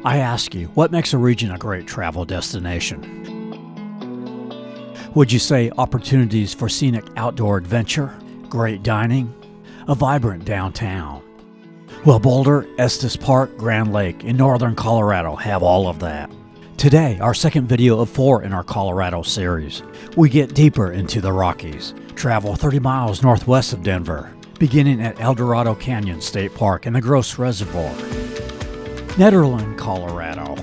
I ask you, what makes a region a great travel destination? Would you say opportunities for scenic outdoor adventure, great dining, a vibrant downtown? Well, Boulder, Estes Park, Grand Lake, and northern Colorado have all of that. Today, our second video of 4 in our Colorado series, we get deeper into the Rockies, travel 30 miles northwest of Denver, beginning at Eldorado Canyon State Park and the Boulder Reservoir. Nederland, Colorado.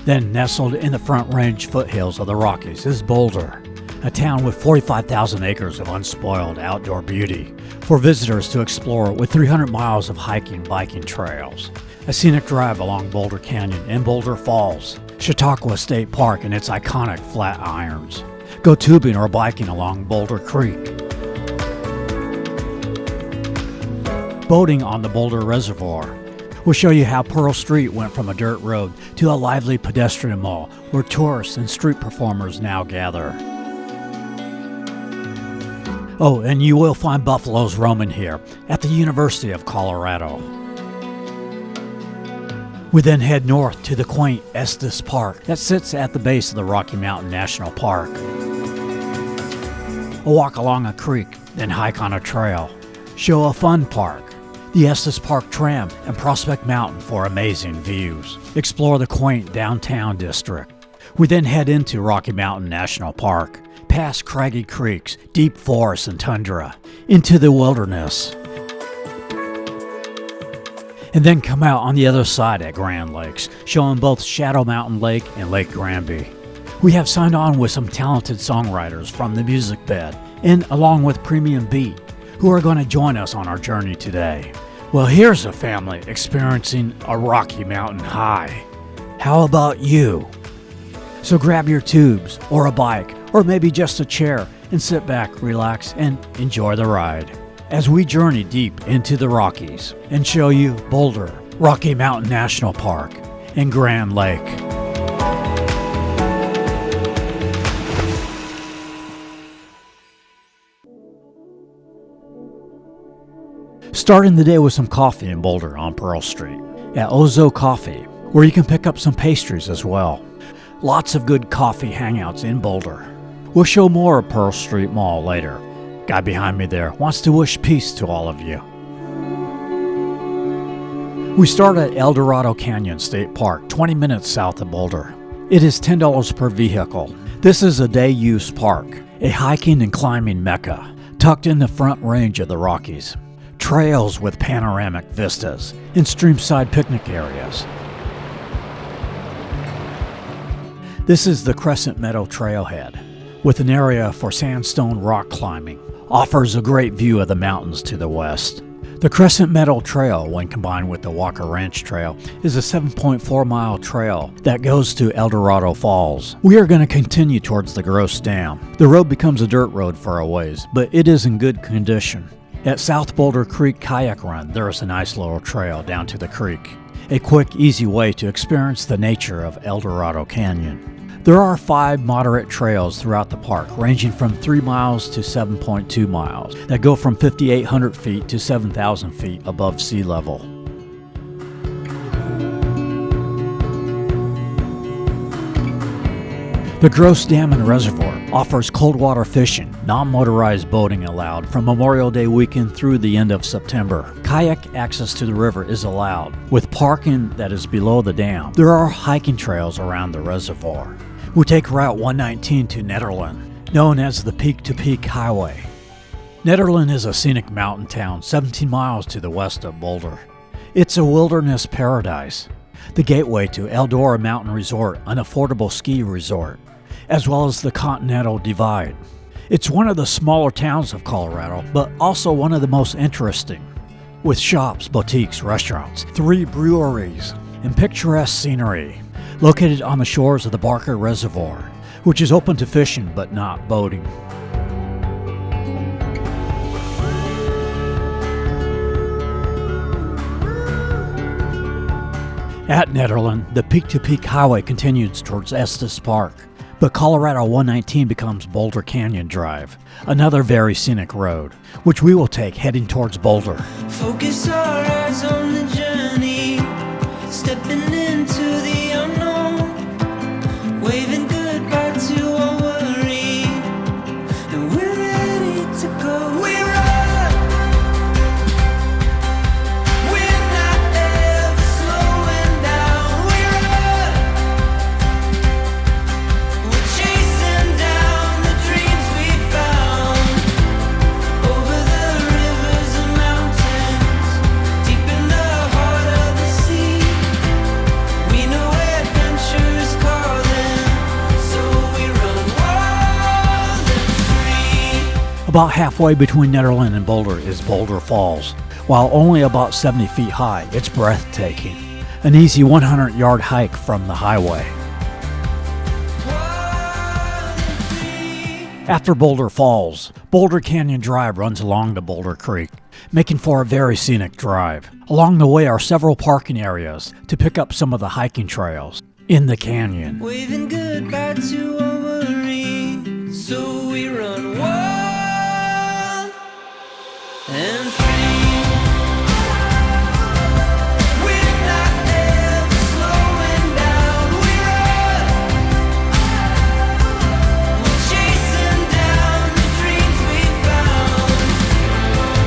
Then nestled in the Front Range foothills of the Rockies is Boulder, a town with 45,000 acres of unspoiled outdoor beauty for visitors to explore with 300 miles of hiking, biking trails, a scenic drive along Boulder Canyon and Boulder Falls, Chautauqua State Park and its iconic flat irons. Go tubing or biking along Boulder Creek. Boating on the Boulder Reservoir. We'll show you how Pearl Street went from a dirt road to a lively pedestrian mall where tourists and street performers now gather. Oh, and you will find buffaloes roaming here at the University of Colorado. We then head north to the quaint Estes Park that sits at the base of the Rocky Mountain National Park. A walk along a creek, then hike on a trail. Show a fun park. The Estes Park Tram and Prospect Mountain for amazing views. Explore the quaint downtown district. We then head into Rocky Mountain National Park, past craggy creeks, deep forests and tundra, into the wilderness. And then come out on the other side at Grand Lakes, showing both Shadow Mountain Lake and Lake Granby. We have signed on with some talented songwriters from the music bed, and along with Premium Beat, who are going to join us on our journey today. Well, here's a family experiencing a Rocky Mountain high. How about you? So grab your tubes, or a bike, or maybe just a chair, and sit back, relax, and enjoy the ride as we journey deep into the Rockies and show you Boulder, Rocky Mountain National Park, and Grand Lake. Starting the day with some coffee in Boulder on Pearl Street at Ozo Coffee, where you can pick up some pastries as well. Lots of good coffee hangouts in Boulder. We'll show more of Pearl Street Mall later. Guy behind me there wants to wish peace to all of you. We start at Eldorado Canyon State Park, 20 minutes south of Boulder. It is $10 per vehicle. This is a day-use park, a hiking and climbing mecca, tucked in the Front Range of the Rockies. Trails with panoramic vistas and streamside picnic areas. This is the Crescent Meadow Trailhead, with an area for sandstone rock climbing. Offers a great view of the mountains to the west. The Crescent Meadow Trail, when combined with the Walker Ranch Trail, is a 7.4-mile trail that goes to Eldorado Falls. We are going to continue towards the Gross Dam. The road becomes a dirt road for a ways, but it is in good condition. At South Boulder Creek Kayak Run, there is a nice little trail down to the creek. A quick, easy way to experience the nature of Eldorado Canyon. There are 5 moderate trails throughout the park, ranging from 3 miles to 7.2 miles, that go from 5,800 feet to 7,000 feet above sea level. The Gross Dam and Reservoir offers cold water fishing, non-motorized boating allowed from Memorial Day weekend through the end of September. Kayak access to the river is allowed, with parking that is below the dam. There are hiking trails around the reservoir. We take Route 119 to Nederland, known as the Peak to Peak Highway. Nederland is a scenic mountain town 17 miles to the west of Boulder. It's a wilderness paradise, the gateway to Eldorado Mountain Resort, an affordable ski resort, as well as the Continental Divide. It's one of the smaller towns of Colorado, but also one of the most interesting, with shops, boutiques, restaurants, 3 breweries, and picturesque scenery, located on the shores of the Boulder Reservoir, which is open to fishing but not boating. At Nederland, the Peak to Peak Highway continues towards Estes Park, but Colorado 119 becomes Boulder Canyon Drive, another very scenic road, which we will take heading towards Boulder. Focus our eyes on the journey, stepping into the About halfway between Nederland and Boulder is Boulder Falls. While only about 70 feet high, it's breathtaking. An easy 100-yard hike from the highway. After Boulder Falls, Boulder Canyon Drive runs along to Boulder Creek, making for a very scenic drive. Along the way are several parking areas to pick up some of the hiking trails in the canyon. Waving goodbye to our worry, so we run wild and free. We're not ever slowing down. We run. We're chasing down the dreams we found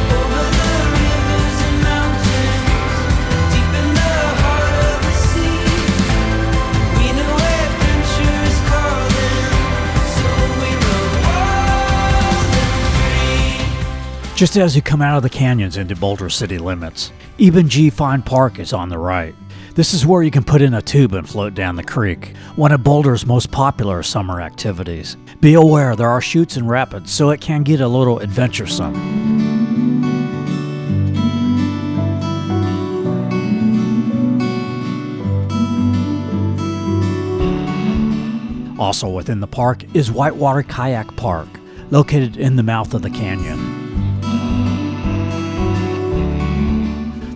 over the rivers and mountains, deep in the heart of the sea. We know adventure is calling, so we run wild and free. Just as you come out of the canyons into Boulder city limits, Eben Fine Park is on the right. This is where you can put in a tube and float down the creek, one of Boulder's most popular summer activities. Be aware there are chutes and rapids, so it can get a little adventuresome. Also within the park is Whitewater Kayak Park, located in the mouth of the canyon.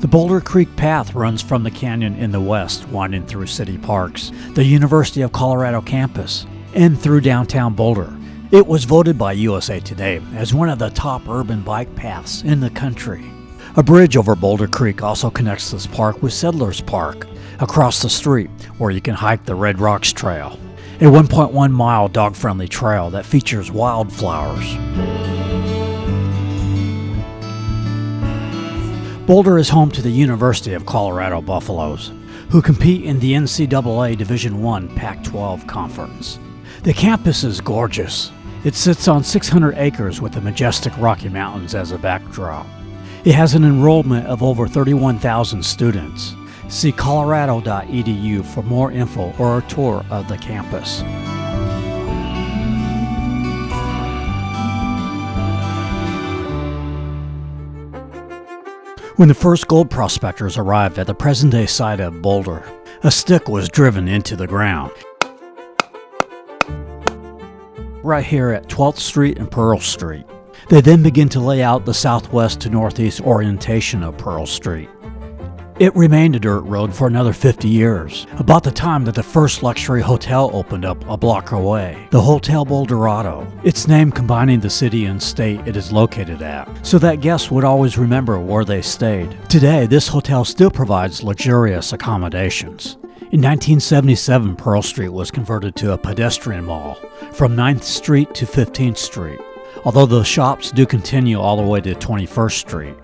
The Boulder Creek Path runs from the canyon in the west, winding through city parks, the University of Colorado campus, and through downtown Boulder. It was voted by USA Today as one of the top urban bike paths in the country. A bridge over Boulder Creek also connects this park with Settlers Park, across the street, where you can hike the Red Rocks Trail, a 1.1-mile dog-friendly trail that features wildflowers. Boulder is home to the University of Colorado Buffaloes, who compete in the NCAA Division I Pac-12 Conference. The campus is gorgeous. It sits on 600 acres with the majestic Rocky Mountains as a backdrop. It has an enrollment of over 31,000 students. See colorado.edu for more info or a tour of the campus. When the first gold prospectors arrived at the present-day site of Boulder, a stick was driven into the ground. Right here at 12th Street and Pearl Street. They then begin to lay out the southwest to northeast orientation of Pearl Street. It remained a dirt road for another 50 years, about the time that the first luxury hotel opened up a block away, the Hotel Eldorado, its name combining the city and state it is located at, so that guests would always remember where they stayed. Today, this hotel still provides luxurious accommodations. In 1977, Pearl Street was converted to a pedestrian mall, from 9th Street to 15th Street, although the shops do continue all the way to 21st Street,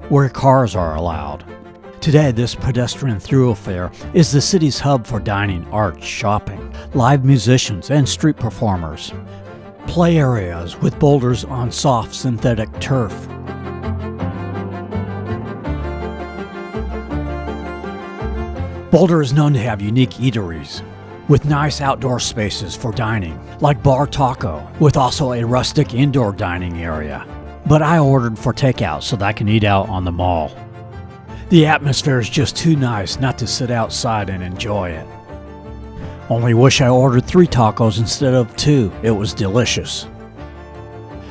where cars are allowed. Today, this pedestrian thoroughfare is the city's hub for dining, art, shopping, live musicians, and street performers. Play areas with boulders on soft synthetic turf. Boulder is known to have unique eateries, with nice outdoor spaces for dining, like Bar Taco, with also a rustic indoor dining area. But I ordered for takeout so that I can eat out on the mall. The atmosphere is just too nice not to sit outside and enjoy it. Only wish I ordered 3 tacos instead of 2. It was delicious.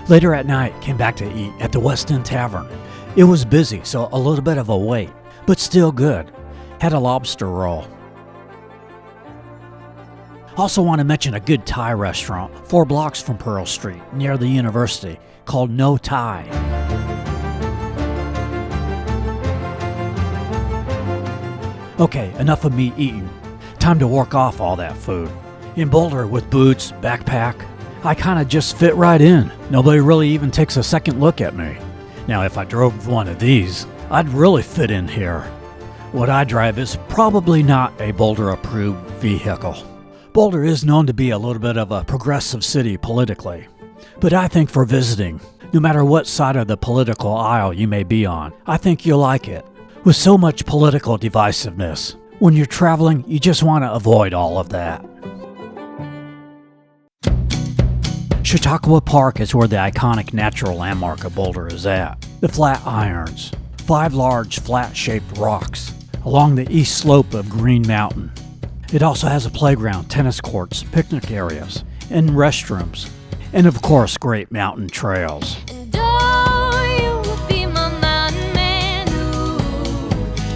Later at night, came back to eat at the West End Tavern. It was busy, so a little bit of a wait, but still good. Had a lobster roll. Also want to mention a good Thai restaurant 4 blocks from Pearl Street, near the university, called No Thai. Okay, enough of me eating. Time to work off all that food. In Boulder, with boots, backpack, I kinda just fit right in. Nobody really even takes a second look at me. Now, if I drove one of these, I'd really fit in here. What I drive is probably not a Boulder-approved vehicle. Boulder is known to be a little bit of a progressive city politically, but I think for visiting, no matter what side of the political aisle you may be on, I think you'll like it. With so much political divisiveness, when you're traveling, you just want to avoid all of that. Chautauqua Park is where the iconic natural landmark of Boulder is at. The Flat Irons, 5 large flat-shaped rocks along the east slope of Green Mountain. It also has a playground, tennis courts, picnic areas, and restrooms, and of course great mountain trails. And oh, you will be my mountain man, ooh.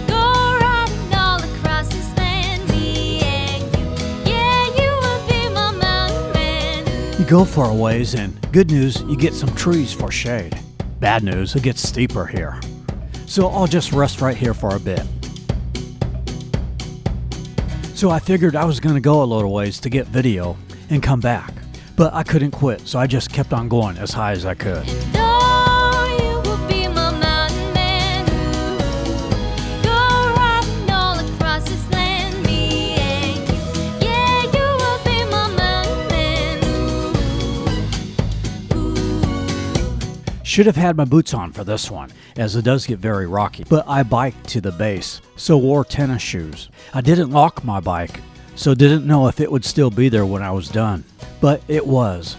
Go riding all across this land, me and you. Yeah, you will be my mountain man, ooh. You go for a ways, and good news, you get some trees for shade. Bad news, it gets steeper here. So I'll just rest right here for a bit. So I figured I was going to go a little ways to get video and come back. But I couldn't quit, so I just kept on going as high as I could. And oh, you will be my mountain man, ooh. Go riding all across this land, me and you. Yeah, you will be my mountain man, ooh. Should have had my boots on for this one, as it does get very rocky. But I biked to the base, so wore tennis shoes. I didn't lock my bike, so didn't know if it would still be there when I was done. But it was.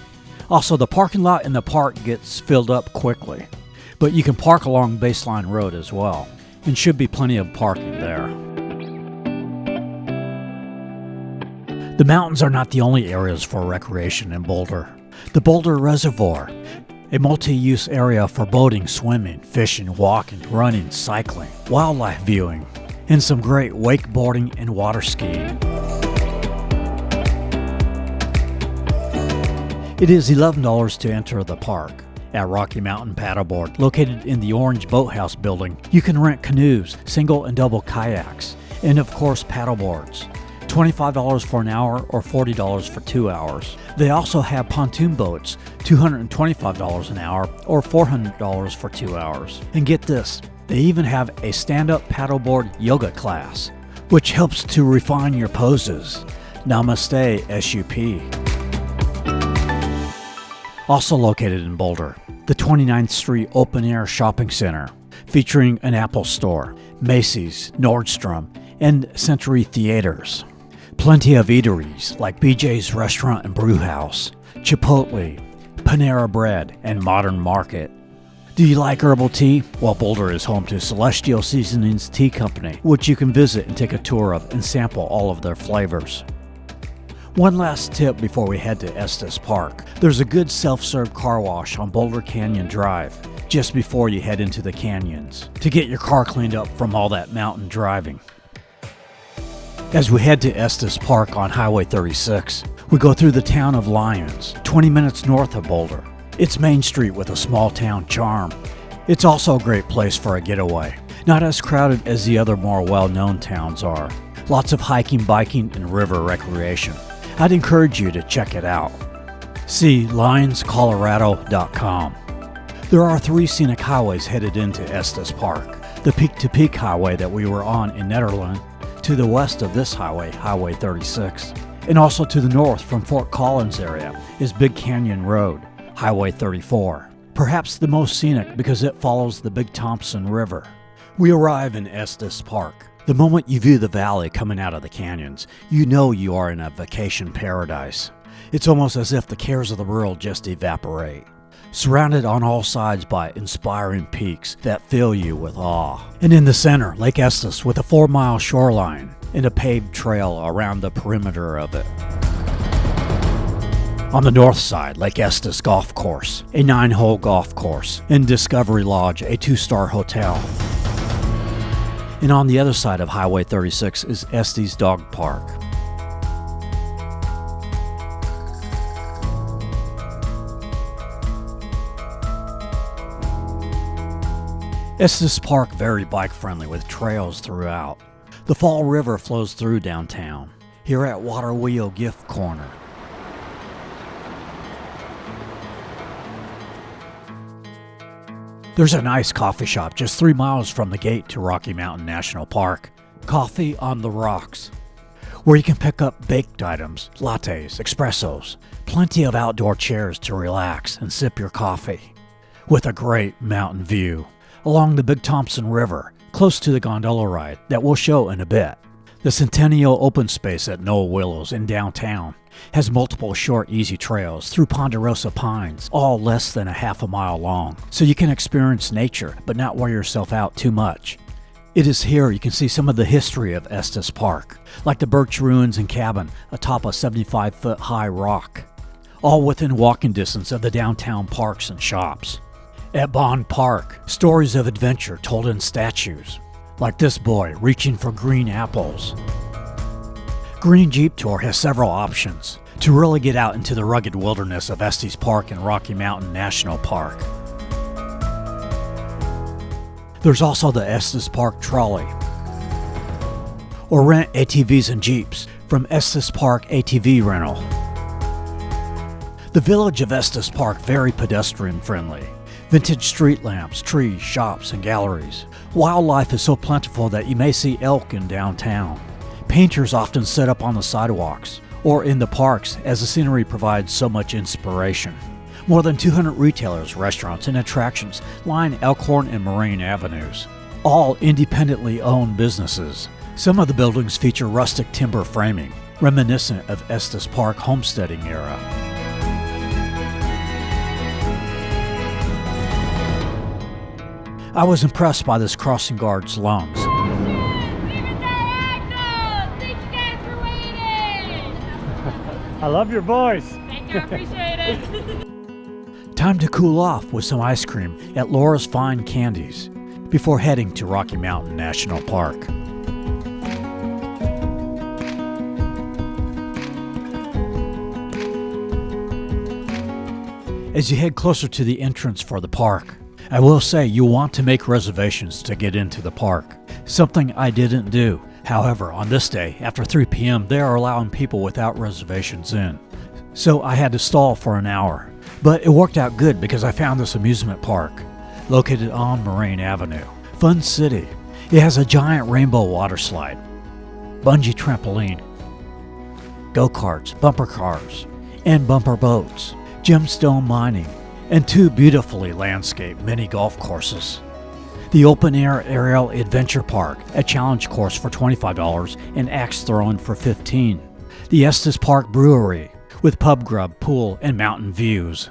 Also, the parking lot in the park gets filled up quickly. But you can park along Baseline Road as well, and should be plenty of parking there. The mountains are not the only areas for recreation in Boulder. The Boulder Reservoir, a multi-use area for boating, swimming, fishing, walking, running, cycling, wildlife viewing, and some great wakeboarding and water skiing. It is $11 to enter the park. At Rocky Mountain Paddleboard, located in the Orange Boathouse building, you can rent canoes, single and double kayaks, and of course paddleboards. $25 for an hour or $40 for 2 hours. They also have pontoon boats, $225 an hour or $400 for 2 hours. And get this, they even have a stand-up paddleboard yoga class, which helps to refine your poses. Namaste, SUP. Also located in Boulder, the 29th Street Open Air Shopping Center, featuring an Apple Store, Macy's, Nordstrom, and Century Theaters. Plenty of eateries like BJ's Restaurant and Brewhouse, Chipotle, Panera Bread, and Modern Market. Do you like herbal tea? Well, Boulder is home to Celestial Seasonings Tea Company, which you can visit and take a tour of and sample all of their flavors. One last tip before we head to Estes Park. There's a good self-serve car wash on Boulder Canyon Drive, just before you head into the canyons, to get your car cleaned up from all that mountain driving. As we head to Estes Park on Highway 36, we go through the town of Lyons, 20 minutes north of Boulder. It's Main Street with a small town charm. It's also a great place for a getaway. Not as crowded as the other more well-known towns are. Lots of hiking, biking, and river recreation. I'd encourage you to check it out. See lyonscolorado.com. There are 3 scenic highways headed into Estes Park. The Peak-to-Peak Highway that we were on in Nederland, to the west of this highway, Highway 36, and also to the north from Fort Collins area is Big Canyon Road, Highway 34. Perhaps the most scenic because it follows the Big Thompson River. We arrive in Estes Park. The moment you view the valley coming out of the canyons, you know you are in a vacation paradise. It's almost as if the cares of the world just evaporate. Surrounded on all sides by inspiring peaks that fill you with awe. And in the center, Lake Estes with a 4-mile shoreline and a paved trail around the perimeter of it. On the north side, Lake Estes Golf Course, a 9-hole golf course, and Discovery Lodge, a 2-star hotel. And on the other side of Highway 36 is Estes Dog Park. Estes Park very bike friendly with trails throughout. The Fall River flows through downtown. Here at Water Wheel Gift Corner. There's a nice coffee shop just 3 miles from the gate to Rocky Mountain National Park. Coffee on the Rocks, where you can pick up baked items, lattes, espressos, plenty of outdoor chairs to relax and sip your coffee, with a great mountain view along the Big Thompson River, close to the gondola ride that we'll show in a bit. The Centennial Open Space at Knoll Willows in downtown has multiple short, easy trails through ponderosa pines, all less than a half a mile long, so you can experience nature but not wear yourself out too much. It is here you can see some of the history of Estes Park, like the birch ruins and cabin atop a 75-foot high rock, all within walking distance of the downtown parks and shops. At Bond Park, stories of adventure told in statues, like this boy reaching for green apples. Green Jeep Tour has several options to really get out into the rugged wilderness of Estes Park and Rocky Mountain National Park. There's also the Estes Park Trolley, or rent ATVs and Jeeps from Estes Park ATV Rental. The village of Estes Park very pedestrian friendly. Vintage street lamps, trees, shops, and galleries. Wildlife is so plentiful that you may see elk in downtown. Painters often set up on the sidewalks or in the parks as the scenery provides so much inspiration. More than 200 retailers, restaurants, and attractions line Elkhorn and Moraine avenues, all independently owned businesses. Some of the buildings feature rustic timber framing, reminiscent of Estes Park homesteading era. I was impressed by this crossing guard's lungs. I love your voice. Thank you, I appreciate it. Time to cool off with some ice cream at Laura's Fine Candies before heading to Rocky Mountain National Park. As you head closer to the entrance for the park, I will say you want to make reservations to get into the park, something I didn't do. However, on this day, after 3 p.m., they are allowing people without reservations in. So I had to stall for an hour. But it worked out good because I found this amusement park, located on Moraine Avenue. Fun City. It has a giant rainbow water slide, bungee trampoline, go-karts, bumper cars, and bumper boats, gemstone mining, and 2 beautifully landscaped mini golf courses. The open-air aerial adventure park, a challenge course for $25 and axe throwing for $15. The Estes Park Brewery, with pub grub, pool, and mountain views.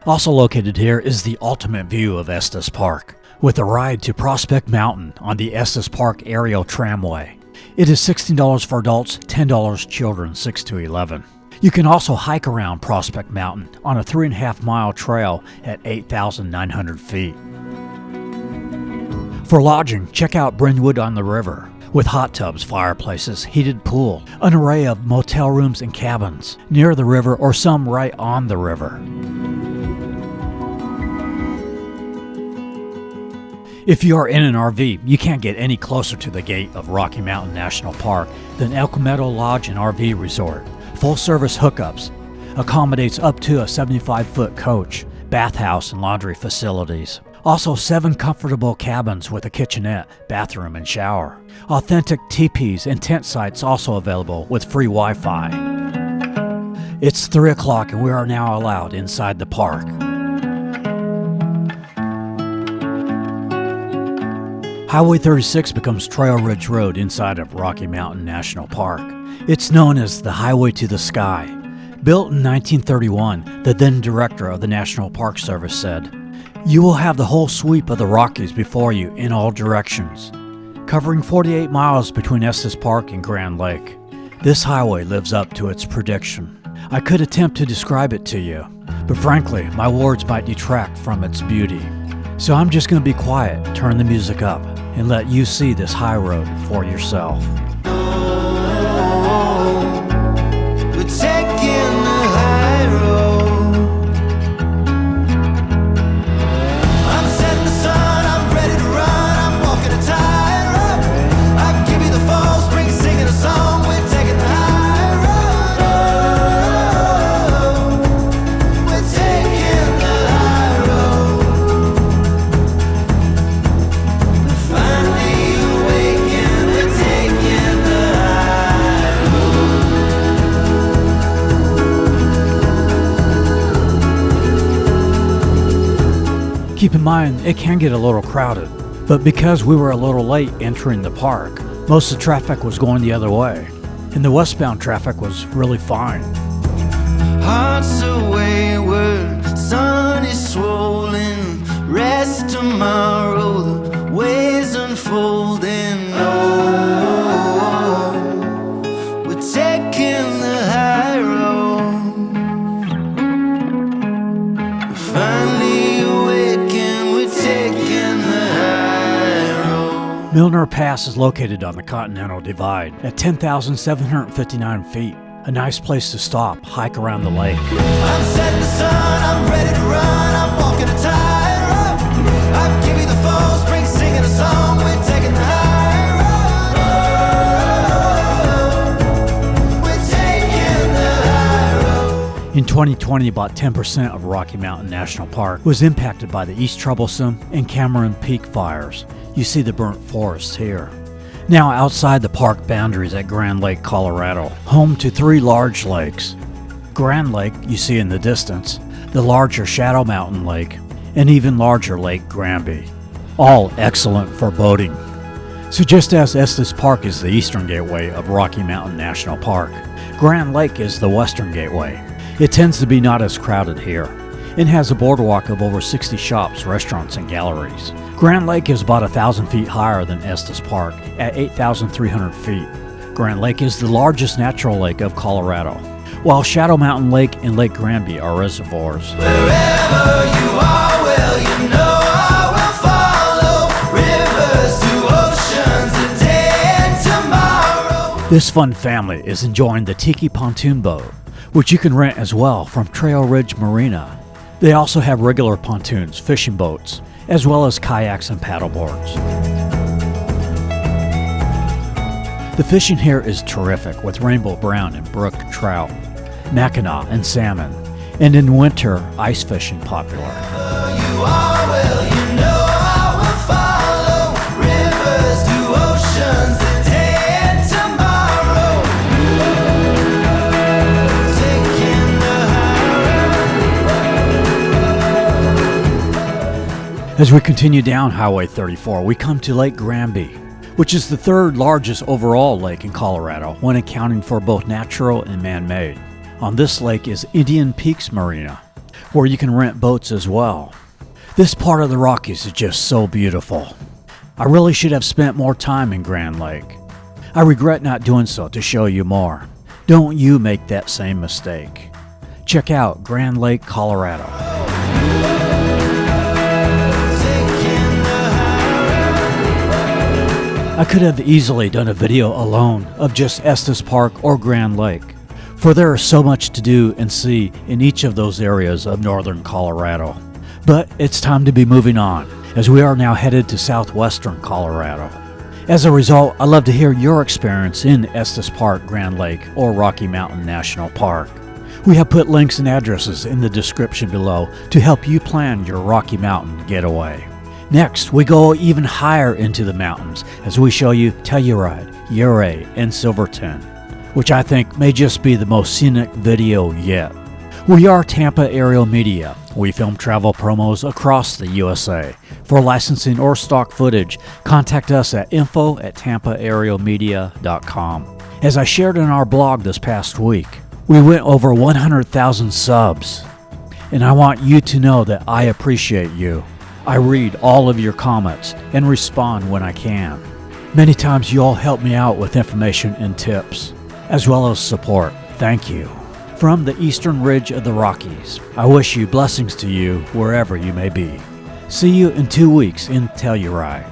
Also located here is the ultimate view of Estes Park, with a ride to Prospect Mountain on the Estes Park aerial tramway. It is $16 for adults, $10 children 6 to 11. You can also hike around Prospect Mountain on a 3.5-mile trail at 8,900 feet. For lodging, check out Brynwood on the River, with hot tubs, fireplaces, heated pool, an array of motel rooms and cabins near the river or some right on the river. If you are in an RV, you can't get any closer to the gate of Rocky Mountain National Park than Elk Meadow Lodge and RV Resort. Full-service hookups, accommodates up to a 75-foot coach, bathhouse and laundry facilities. Also 7 comfortable cabins with a kitchenette, bathroom, and shower. Authentic teepees and tent sites also available with free Wi-Fi. It's 3 o'clock and we are now allowed inside the park. Highway 36 becomes Trail Ridge Road inside of Rocky Mountain National Park. It's known as the Highway to the Sky. Built in 1931, the then director of the National Park Service said, "You will have the whole sweep of the Rockies before you in all directions, covering 48 miles between Estes Park and Grand Lake. This highway lives up to its prediction. I could attempt to describe it to you, but frankly, my words might detract from its beauty. So I'm just going to be quiet, turn the music up, and let you see this high road for yourself." We're taking the high road. I'm setting the sun, I'm ready to run, I'm walking a tightrope. I give you the fall, spring, singing a song. We're taking the high road. We're taking the high road. We're finally awakened. We're taking the high road. Keep in mind, it can get a little crowded, but because we were a little late entering the park, Most of the traffic was going the other way, and the westbound traffic was really fine. Hearts are wayward, sun is swollen. Rest tomorrow, the ways unfolding. Oh, we're taking the high road. We're finally awakened, we're taking the high road. Milner Pass is located on the Continental Divide at 10,759 feet. A nice place to stop, hike around the lake. I'm setting the sun, I'm ready to run, I'm walking a tightrope. I'm giving the fall, spring singing a song, we're taking the high road. We're taking the high road. In 2020, about 10% of Rocky Mountain National Park was impacted by the East Troublesome and Cameron Peak fires. You see the burnt forests here. Now outside the park boundaries at Grand Lake, Colorado, home to 3 large lakes. Grand Lake, you see in the distance, the larger Shadow Mountain Lake, and even larger Lake Granby. All excellent for boating. So just as Estes Park is the eastern gateway of Rocky Mountain National Park, Grand Lake is the western gateway. It tends to be not as crowded here. It has a boardwalk of over 60 shops, restaurants, and galleries. Grand Lake is about 1,000 feet higher than Estes Park at 8,300 feet. Grand Lake is the largest natural lake of Colorado, while Shadow Mountain Lake and Lake Granby are reservoirs. Wherever you are, well, you know I will follow. Rivers to oceans, today and tomorrow. This fun family is enjoying the Tiki Pontoon Boat, which you can rent as well from Trail Ridge Marina. They also have regular pontoons, fishing boats, as well as kayaks and paddleboards. The fishing here is terrific with rainbow brown and brook trout, mackinaw and salmon, and in winter, ice fishing popular. Wherever you are, well, you know I will follow. Rivers to oceans, today and tomorrow. Taking the high road. As we continue down Highway 34, we come to Lake Granby, which is the 3rd largest overall lake in Colorado when accounting for both natural and man-made. On this lake is Indian Peaks Marina, where you can rent boats as well. This part of the Rockies is just so beautiful. I really should have spent more time in Grand Lake. I regret not doing so to show you more. Don't you make that same mistake. Check out Grand Lake, Colorado. I could have easily done a video alone of just Estes Park or Grand Lake, for there is so much to do and see in each of those areas of northern Colorado. But it's time to be moving on, as we are now headed to southwestern Colorado. As a result, I'd love to hear your experience in Estes Park, Grand Lake, or Rocky Mountain National Park. We have put links and addresses in the description below to help you plan your Rocky Mountain getaway. Next, we go even higher into the mountains as we show you Telluride, Ouray, and Silverton, which I think may just be the most scenic video yet. We are Tampa Aerial Media. We film travel promos across the USA. For licensing or stock footage, contact us at info@tampaaerialmedia.com. As I shared in our blog this past week, we went over 100,000 subs, and I want you to know that I appreciate you. I read all of your comments and respond when I can. Many times you all help me out with information and tips, as well as support. Thank you. From the eastern ridge of the Rockies, I wish you blessings to you wherever you may be. See you in 2 weeks in Telluride.